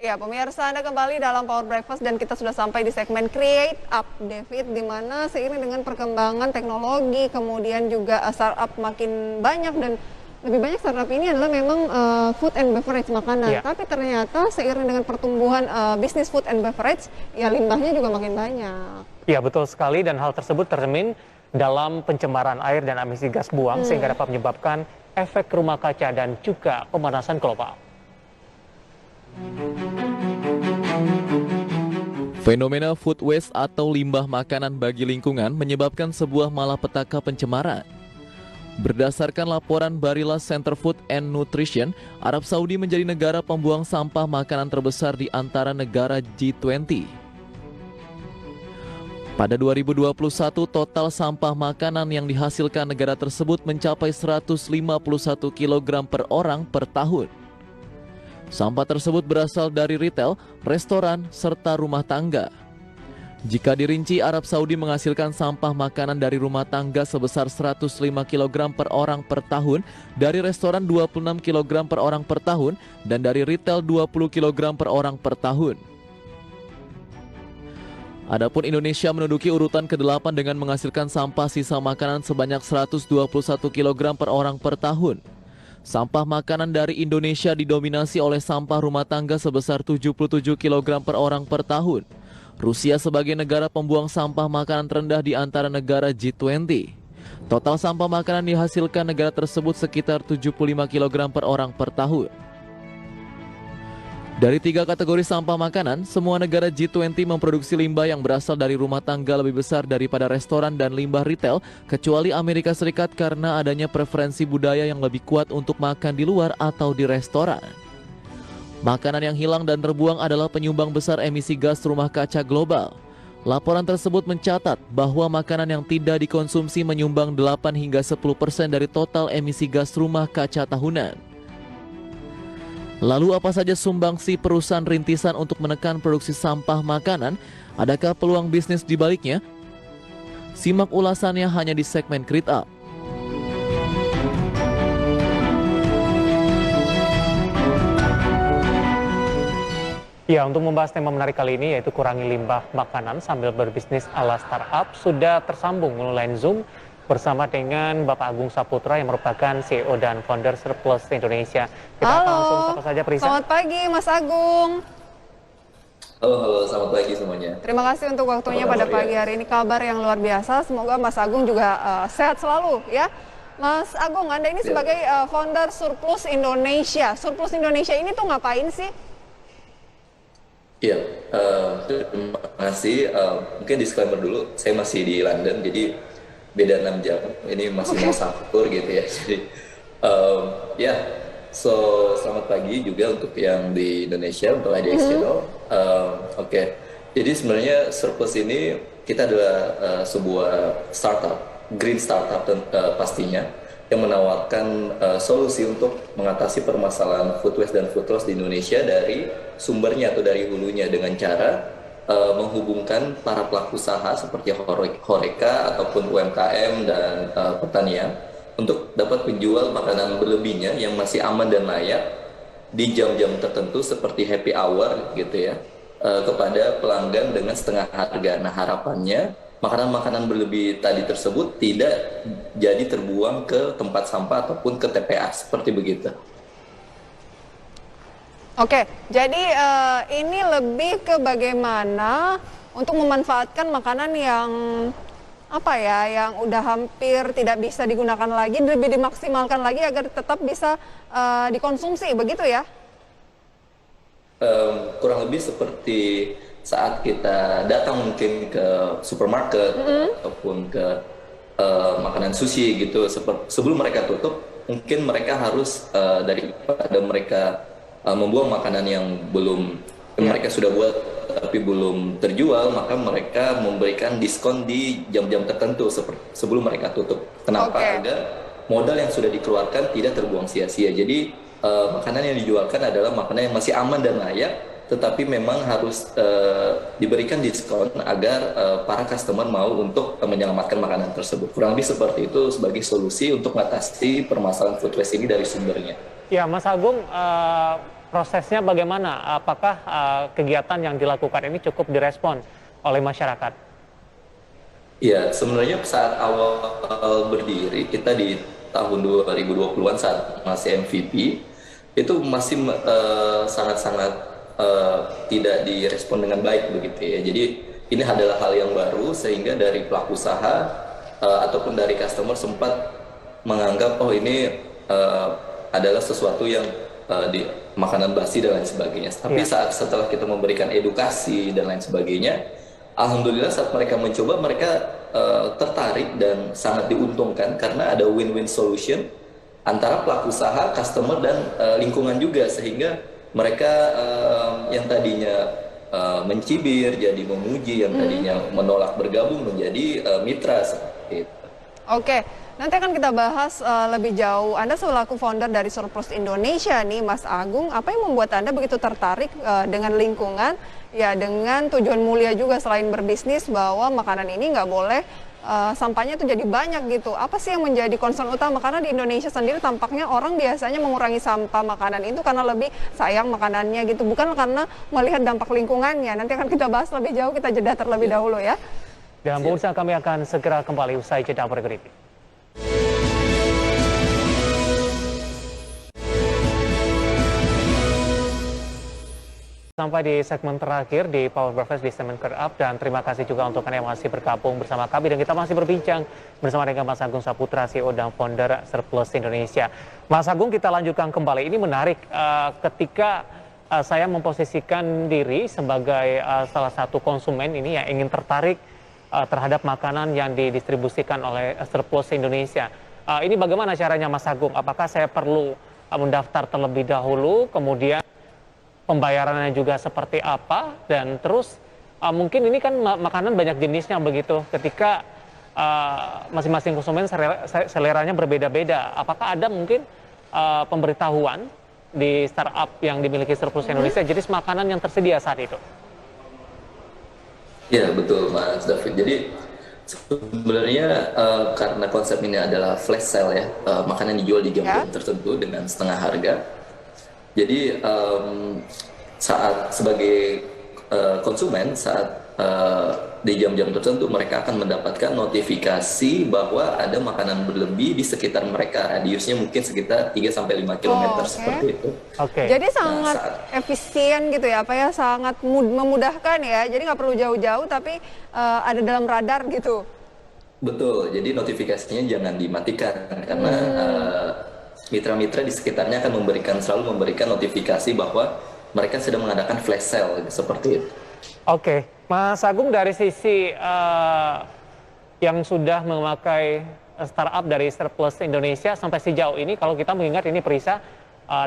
Ya, pemirsa, Anda kembali dalam Power Breakfast dan kita sudah sampai di segmen Create Up, David, di mana seiring dengan perkembangan teknologi, kemudian juga startup makin banyak dan lebih banyak startup ini adalah memang food and beverage makanan. Iya, Tapi ternyata seiring dengan pertumbuhan bisnis food and beverage, ya limbahnya juga makin banyak. iya betul sekali dan hal tersebut tercermin dalam pencemaran air dan emisi gas buang sehingga dapat menyebabkan efek rumah kaca dan juga pemanasan global. Fenomena food waste atau limbah makanan bagi lingkungan menyebabkan sebuah malapetaka pencemaran. Berdasarkan laporan Barilla Center Food and Nutrition, Arab Saudi menjadi negara pembuang sampah makanan terbesar di antara negara G20. Pada 2021, total sampah makanan yang dihasilkan negara tersebut mencapai 151 kg per orang per tahun. Sampah tersebut berasal dari retail, restoran, serta rumah tangga. Jika dirinci, Arab Saudi menghasilkan sampah makanan dari rumah tangga sebesar 105 kg per orang per tahun, dari restoran 26 kg per orang per tahun, dan dari retail 20 kg per orang per tahun. Adapun Indonesia menduduki urutan ke-8 dengan menghasilkan sampah sisa makanan sebanyak 121 kg per orang per tahun. Sampah makanan dari Indonesia didominasi oleh sampah rumah tangga sebesar 77 kg per orang per tahun. Rusia sebagai negara pembuang sampah makanan terendah di antara negara G20. Total sampah makanan dihasilkan negara tersebut sekitar 75 kg per orang per tahun. Dari 3 kategori sampah makanan, semua negara G20 memproduksi limbah yang berasal dari rumah tangga lebih besar daripada restoran dan limbah retail, kecuali Amerika Serikat karena adanya preferensi budaya yang lebih kuat untuk makan di luar atau di restoran. Makanan yang hilang dan terbuang adalah penyumbang besar emisi gas rumah kaca global. Laporan tersebut mencatat bahwa makanan yang tidak dikonsumsi menyumbang 8 hingga 10% dari total emisi gas rumah kaca tahunan. Lalu apa saja sumbangsi perusahaan rintisan untuk menekan produksi sampah makanan? Adakah peluang bisnis di baliknya? Simak ulasannya hanya di segmen Create Up. Ya, untuk membahas tema menarik kali ini yaitu kurangi limbah makanan sambil berbisnis ala startup, sudah tersambung melalui Zoom bersama dengan Bapak Agung Saputra yang merupakan CEO dan founder Surplus Indonesia. Kita akan langsung sapa saja, Prisa. Selamat pagi Mas Agung. Halo, selamat pagi semuanya. Terima kasih untuk waktunya pada pagi hari ini. Kabar yang luar biasa, semoga Mas Agung juga sehat selalu ya. Mas Agung, Anda ini sebagai founder Surplus Indonesia. Surplus Indonesia ini tuh ngapain sih? Iya, terima kasih. Mungkin disclaimer dulu, saya masih di London, jadi beda 6 jam. Ini masih mau sahur gitu ya. Jadi, selamat pagi juga untuk yang di Indonesia, untuk IDX Channel. Jadi sebenarnya Surplus ini kita adalah sebuah startup, green startup pastinya, yang menawarkan solusi untuk mengatasi permasalahan food waste dan food loss di Indonesia dari sumbernya atau dari hulunya dengan cara menghubungkan para pelaku usaha seperti Horeca ataupun UMKM dan pertanian untuk dapat menjual makanan berlebihnya yang masih aman dan layak di jam-jam tertentu seperti happy hour gitu ya, kepada pelanggan dengan setengah harga. Nah, harapannya makanan-makanan berlebih tadi tersebut tidak jadi terbuang ke tempat sampah ataupun ke TPA seperti begitu. Oke, jadi ini lebih ke bagaimana untuk memanfaatkan makanan yang yang udah hampir tidak bisa digunakan lagi, lebih dimaksimalkan lagi agar tetap bisa dikonsumsi, begitu ya? Kurang lebih seperti saat kita datang mungkin ke supermarket ataupun ke makanan sushi gitu, sebelum mereka tutup, mungkin mereka harus daripada mereka membuang makanan yang mereka sudah buat tapi belum terjual, maka mereka memberikan diskon di jam-jam tertentu sebelum mereka tutup. Kenapa? Agar modal yang sudah dikeluarkan tidak terbuang sia-sia. Jadi makanan yang dijualkan adalah makanan yang masih aman dan layak, tetapi memang harus diberikan diskon agar para customer mau untuk menyelamatkan makanan tersebut. Kurang lebih seperti itu sebagai solusi untuk mengatasi permasalahan food waste ini dari sumbernya. Ya, Mas Agung, prosesnya bagaimana? Apakah kegiatan yang dilakukan ini cukup direspon oleh masyarakat? Ya, sebenarnya saat awal berdiri, kita di tahun 2020-an saat masih MVP, itu masih sangat-sangat tidak direspon dengan baik begitu ya. Jadi ini adalah hal yang baru sehingga dari pelaku usaha ataupun dari customer sempat menganggap oh ini adalah sesuatu yang di makanan basi dan lain sebagainya. Tapi setelah kita memberikan edukasi dan lain sebagainya, alhamdulillah saat mereka mencoba, mereka tertarik dan sangat diuntungkan karena ada win-win solution antara pelaku usaha, customer, dan lingkungan juga, sehingga mereka yang tadinya mencibir jadi memuji, yang tadinya menolak bergabung menjadi mitra seperti itu. Oke, nanti akan kita bahas lebih jauh. Anda selaku founder dari Surplus Indonesia nih, Mas Agung, apa yang membuat Anda begitu tertarik dengan lingkungan, ya dengan tujuan mulia juga selain berbisnis bahwa makanan ini nggak boleh sampahnya itu jadi banyak gitu. Apa sih yang menjadi concern utama? Karena di Indonesia sendiri tampaknya orang biasanya mengurangi sampah makanan itu karena lebih sayang makanannya gitu, bukan karena melihat dampak lingkungannya. Nanti akan kita bahas lebih jauh, kita jeda terlebih dahulu ya. Dan pemirsa, kami akan segera kembali usai jeda berikut ini. Sampai di segmen terakhir di Power Breakfast di segmen Curve Up, dan terima kasih juga untuk Anda yang masih bergabung bersama kami, dan kita masih berbincang bersama dengan Mas Agung Saputra, CEO dan founder Surplus Indonesia. Mas Agung, kita lanjutkan kembali. Ini menarik ketika saya memposisikan diri sebagai salah satu konsumen ini yang ingin tertarik terhadap makanan yang didistribusikan oleh Surplus Indonesia. Ini bagaimana caranya, Mas Agung? Apakah saya perlu mendaftar terlebih dahulu, kemudian pembayarannya juga seperti apa, dan terus mungkin ini kan makanan banyak jenisnya begitu, ketika masing-masing konsumen seleranya berbeda-beda. Apakah ada mungkin pemberitahuan di startup yang dimiliki Surplus Indonesia jenis makanan yang tersedia saat itu? Ya, betul Mas David. Jadi sebenarnya karena konsep ini adalah flash sale ya, makanan dijual di jam-jam tertentu dengan setengah harga. Jadi saat sebagai konsumen, saat di jam-jam tertentu mereka akan mendapatkan notifikasi bahwa ada makanan berlebih di sekitar mereka, radiusnya mungkin sekitar 3-5 km seperti itu. Jadi sangat efisien gitu ya, apa ya, sangat memudahkan ya. Jadi nggak perlu jauh-jauh, tapi ada dalam radar gitu. Betul. Jadi notifikasinya jangan dimatikan karena mitra-mitra di sekitarnya akan selalu memberikan notifikasi bahwa mereka sedang mengadakan flash sale seperti itu. Oke, Mas Agung, dari sisi yang sudah memakai startup dari Surplus Indonesia sampai sejauh ini, kalau kita mengingat ini Prisa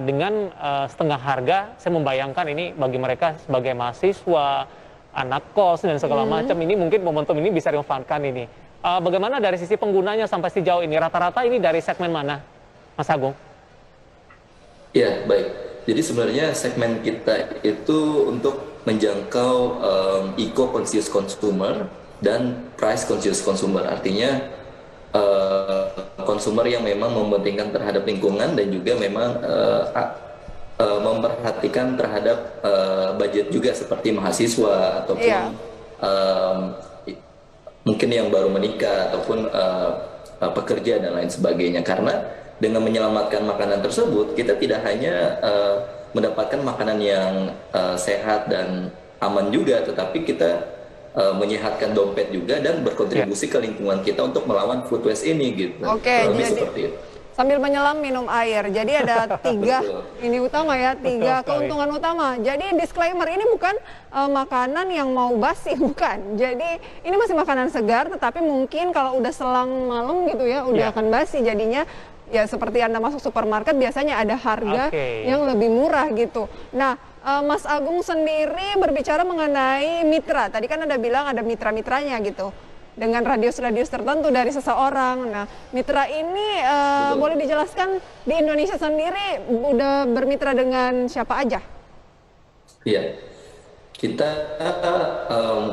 dengan setengah harga, saya membayangkan ini bagi mereka sebagai mahasiswa, anak kos dan segala macam, ini mungkin momentum ini bisa dimanfaatkan ini. Bagaimana dari sisi penggunanya sampai sejauh ini? Rata-rata ini dari segmen mana, Mas Agung? Ya, baik. Jadi sebenarnya segmen kita itu untuk menjangkau eco-conscious consumer dan price-conscious consumer. Artinya konsumer yang memang mementingkan terhadap lingkungan dan juga memang memperhatikan terhadap budget juga, seperti mahasiswa ataupun mungkin yang baru menikah ataupun pekerja dan lain sebagainya. Karena dengan menyelamatkan makanan tersebut, kita tidak hanya mendapatkan makanan yang sehat dan aman juga, tetapi kita menyehatkan dompet juga dan berkontribusi ke lingkungan kita untuk melawan food waste ini gitu. Lebih seperti itu. Sambil menyelam minum air. Jadi ada tiga ini utama ya, tiga keuntungan utama. Jadi disclaimer, ini bukan makanan yang mau basi, bukan. Jadi ini masih makanan segar, tetapi mungkin kalau udah selang malam gitu ya, udah akan basi. Jadinya ya seperti Anda masuk supermarket, biasanya ada harga yang lebih murah gitu. Nah, Mas Agung sendiri berbicara mengenai mitra. Tadi kan Anda bilang ada mitra-mitranya gitu, dengan radius-radius tertentu dari seseorang. Nah, mitra ini boleh dijelaskan di Indonesia sendiri udah bermitra dengan siapa aja? Iya, kita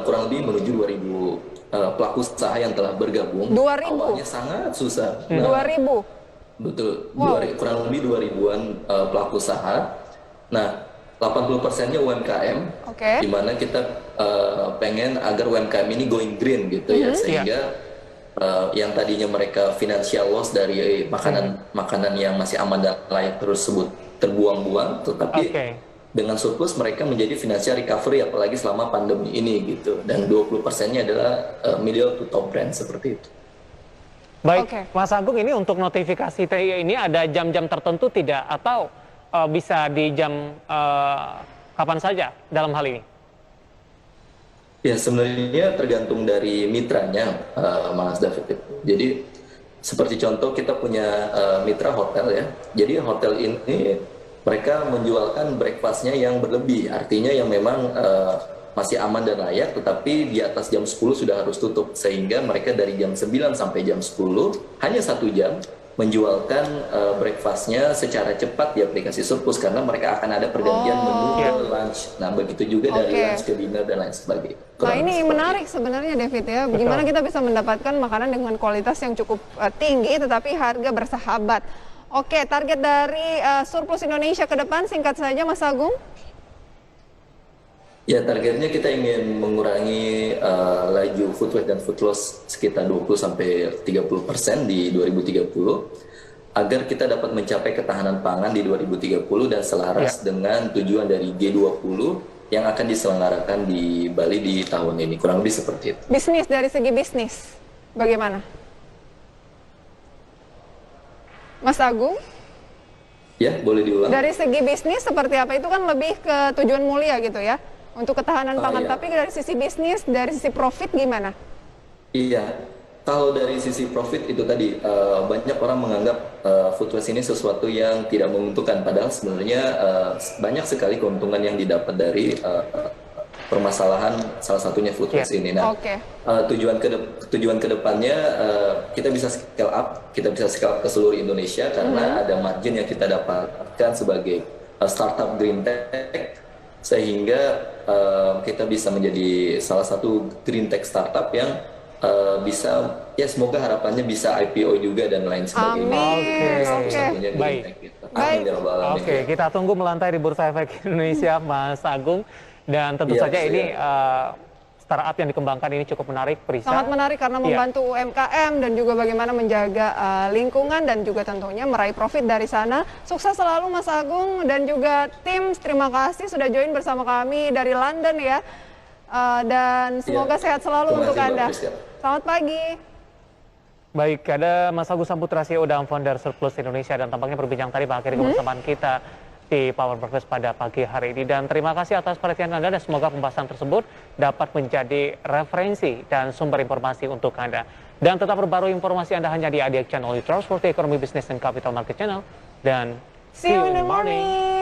kurang lebih menuju 2.000 pelaku usaha yang telah bergabung. 2.000? Awalnya sangat susah. 2.000? Betul, kurang lebih 2.000-an pelaku usaha. Nah, 80%-nya UMKM, Oke. di mana kita pengen agar UMKM ini going green gitu ya, sehingga yang tadinya mereka financial loss dari makanan yang masih aman dan layak tersebut terbuang-buang, tetapi dengan surplus mereka menjadi financial recovery apalagi selama pandemi ini gitu. Dan 20%-nya adalah middle to top brand seperti itu. Baik, Mas Agung, ini untuk notifikasi TI ini ada jam-jam tertentu tidak atau bisa di jam kapan saja dalam hal ini? Ya, sebenarnya tergantung dari mitranya, Mas David. Jadi seperti contoh kita punya mitra hotel ya. Jadi hotel ini mereka menjualkan breakfast-nya yang berlebih, artinya yang memang masih aman dan layak, tetapi di atas jam 10 sudah harus tutup, sehingga mereka dari jam 9 sampai jam 10 hanya 1 jam menjualkan breakfast-nya secara cepat di aplikasi Surplus, karena mereka akan ada pergantian menu ke lunch. Nah, begitu juga dari lunch ke dinner dan lain sebagainya. Nah, ini menarik sebenarnya, David ya. Bagaimana kita bisa mendapatkan makanan dengan kualitas yang cukup tinggi tetapi harga bersahabat. Oke, target dari Surplus Indonesia ke depan singkat saja, Mas Agung. Ya, targetnya kita ingin mengurangi laju food waste dan food loss sekitar 20-30% di 2030 agar kita dapat mencapai ketahanan pangan di 2030 dan selaras dengan tujuan dari G20 yang akan diselenggarakan di Bali di tahun ini. Kurang lebih seperti itu. Bisnis, dari segi bisnis, bagaimana? Mas Agung? Ya, boleh diulang. Dari segi bisnis seperti apa? Itu kan lebih ke tujuan mulia gitu ya, untuk ketahanan pangan. Tapi dari sisi bisnis, dari sisi profit gimana? Iya, kalau dari sisi profit itu tadi, banyak orang menganggap food waste ini sesuatu yang tidak menguntungkan. Padahal sebenarnya banyak sekali keuntungan yang didapat dari permasalahan salah satunya food waste ini. Nah, tujuan kedepannya kita bisa scale up, kita bisa scale up ke seluruh Indonesia karena ada margin yang kita dapatkan sebagai startup green tech, sehingga kita bisa menjadi salah satu green tech startup yang bisa, ya semoga harapannya bisa IPO juga dan lain sebagainya. Baik. Oke, kita tunggu melantai di Bursa Efek Indonesia, Mas Agung. Dan tentu saja ini startup yang dikembangkan ini cukup menarik, Prisa. Sangat menarik karena membantu UMKM dan juga bagaimana menjaga lingkungan dan juga tentunya meraih profit dari sana. Sukses selalu Mas Agung dan juga tim. Terima kasih sudah join bersama kami dari London ya. Dan semoga sehat selalu untuk Anda. Selamat pagi. Baik, ada Mas Agung Saputra, CEO dan founder Surplus Indonesia, dan tampaknya berbincang tadi mengakhiri kebersamaan kita di Power Breakfast pada pagi hari ini. Dan terima kasih atas perhatian Anda dan semoga pembahasan tersebut dapat menjadi referensi dan sumber informasi untuk Anda. Dan tetap berbaru informasi Anda hanya di ADX Channel, Transport Economy Business and Capital Market Channel. Dan see you in the morning.